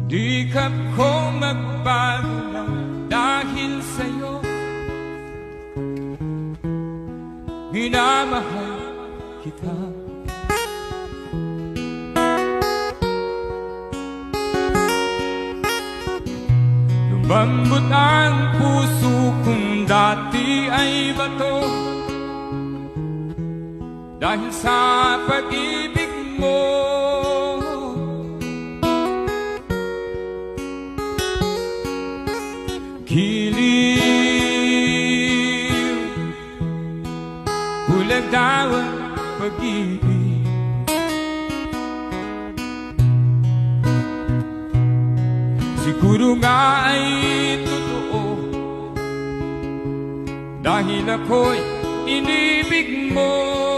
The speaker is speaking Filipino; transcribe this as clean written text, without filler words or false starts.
Di ka ko magbago lang dahil sa'yo. Minamahal kita. Lumambot ang puso kung dati ay bato dahil sa pag-ibig mo. Giliw, bulag daw ang pag-ibig. Siguro nga ay totoo dahil ako'y inibig mo.